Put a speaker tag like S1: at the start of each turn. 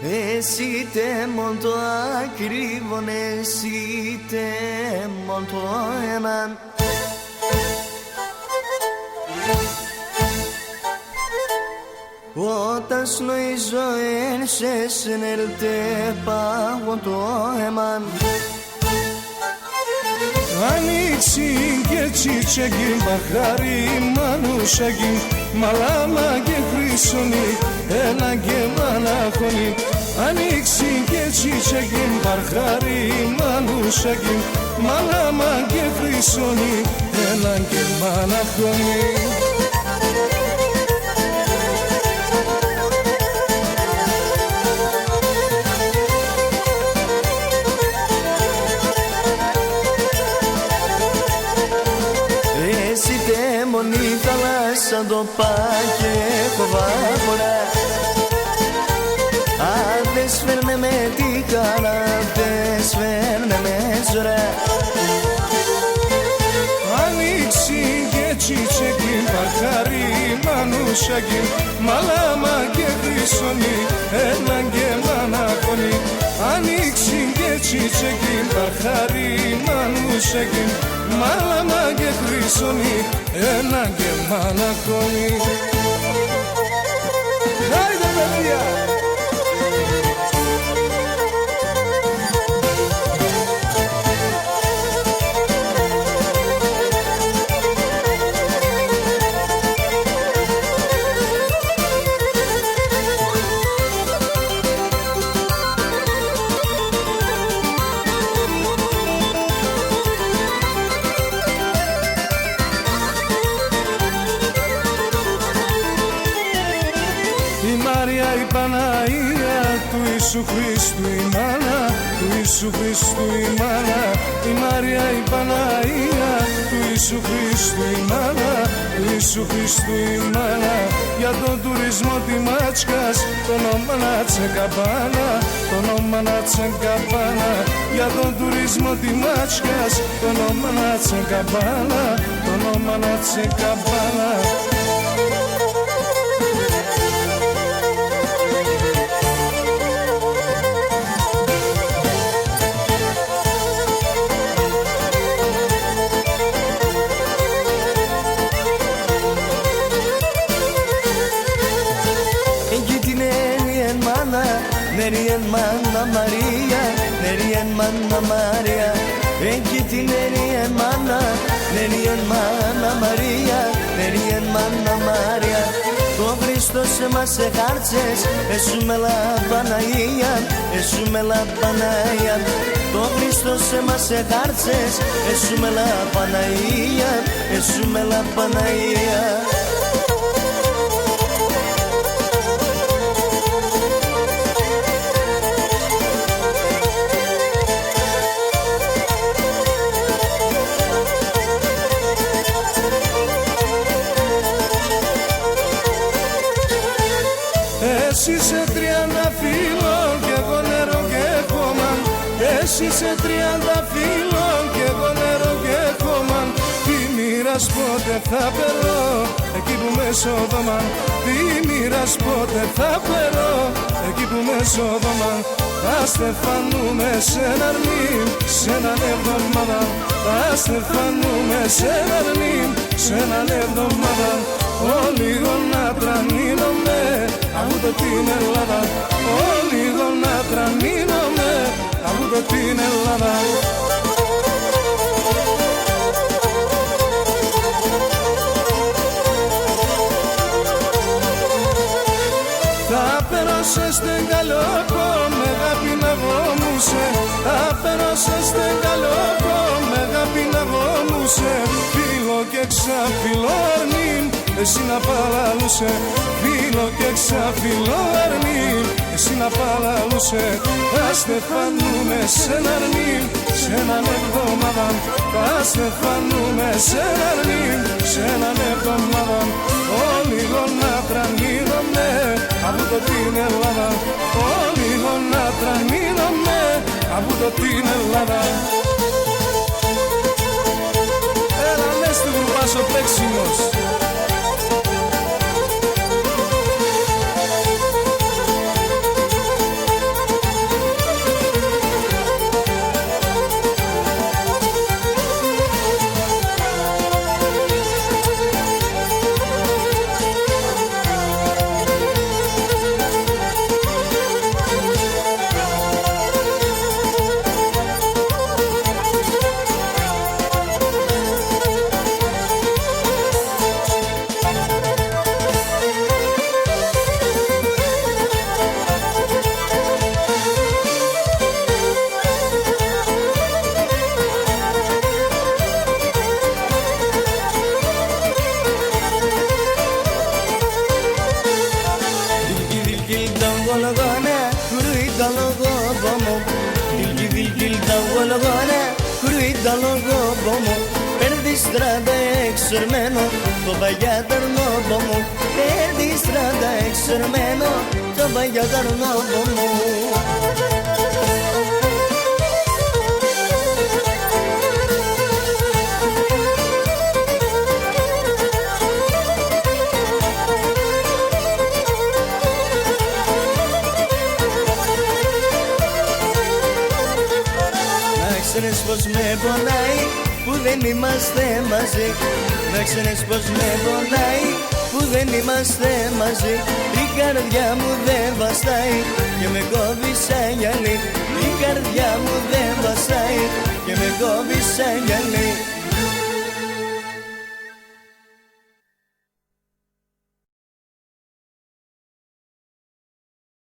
S1: Εσύ τε μόνο ακριβόν, εσύ τε μόνο έναν. Όταν σνοίζω εν σε συνελτέ πάγω το έμαν.
S2: Ανοίξει και τσιτσέγγι, μπαχάρι μανουσέγγι, μαλάμα και χρυσονί, ένα και μαναχωνί. Ανοίξει και τσιτσέγγι, μπαχάρι μανουσέγγι, μαλάμα και χρυσονί, ένα και μαναχωνί.
S1: Η θάλασσα το πάει και κοβάφορα. Αν δεν σφέρνε με τη χαρά, δεν σφέρνε με ζωρά.
S2: Ανοίξει και τσιτσέγγι, μπαχάρι μανουσέγγι, μαλάμα και χρυσονί, ένα και μαναχωνί. Ανοίξει και τσιτσέγγι, μπαχάρι μανουσέγγι, μάλαμα και χρυσονί, ένα και μαναχωνί. Άιντε παιδιά! Η Παναγία του Ιησού Χριστού η μάνα, του Ιησού Χριστού η μάνα. Η Μαρία η Παναγία του Ιησού Χριστού η μάνα, του Ιησού Χριστού η μάνα. Για τον τουρισμό τη Μάτσκας, το όνομα να τσεκαπάνα, το όνομα να τσεκαπάνα. Για τον τουρισμό τη Μάτσκας, το όνομα να τσεκαπάνα, το όνομα να τσεκαπάνα.
S1: Νερien manna Maria, Nerien manna Maria. Εκεί την Nerien manna, Nerien manna Maria, Nerien manna Maria. Το Χριστός μας εχάρτσες, εσούμε λα Παναγία, εσούμε λα Παναγία. Το Χριστός μας εχάρτσες, εσούμε λα Παναγία, εσούμε λα Παναγία.
S2: Εσύ σε 30 φύλλων και εγώ νερό και χώμα. Εσύ σε 30 φύλλων και εγώ νερό και χώμα. Τι μοίρας πότε θα περώ, εκεί που με σώδωμα. Τι μοίρας πότε θα περώ, εκεί που με σώδωμα. Θα στεφανούμε σε έναν νυμ, σε έναν εβδομάδα. Θα στεφανούμε σε έναν νυμ, σε έναν εβδομάδα. Λίγο να τρανίνομαι από το την Ελλάδα. Λίγο να τρανίνομαι από το την Ελλάδα. Θα περάσω στην Καλόπο με αγάπη να γόμουσε. Θα περάσω στην Καλόπο με αγάπη να γόμουσε. Φίλο και ξαφυλό αρνήν, εσύ να παλαλούσε. Φίλο και ξαφυλό αρνήν, εσύ να παλαλούσε. Θα στεφανούμε σε έναν νυμ, σε έναν εβδομάδα. Θα στεφανούμε σε έναν νυμ, σε έναν εβδομάδα. Λίγο να τρανίνομαι από το την Ελλάδα. Λίγο να τρανίνομαι από το την Ελλάδα. Έλα μες του γρουπάς ο παίξιμος.
S1: γολγόνα κρουίτα λόγω μου Πέρδι στράτα εξορμένο το παγιάταρνο μου Πέρδι στράτα εξορμένο το παγιάταρνο μου ξέρεις πως με πονάει που δεν είμαστε μαζί Να ξέρεις πως με πονάει που δεν είμαστε μαζί Η καρδιά μου δεν βαστάει και με κόβει σαν γυαλί Η καρδιά μου δεν βαστάει και με κόβει σαν γυαλί